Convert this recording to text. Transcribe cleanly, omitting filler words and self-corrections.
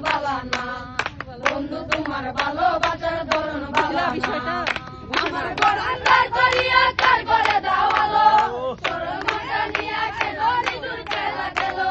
বালা না বন্ধু তোমার ভালোবাসার ধরন বালা না আমার বরন্দার করিয়া কার করে দাও আলো সরল মনটা নিয়ে খেলো নিজুর খেলা খেলো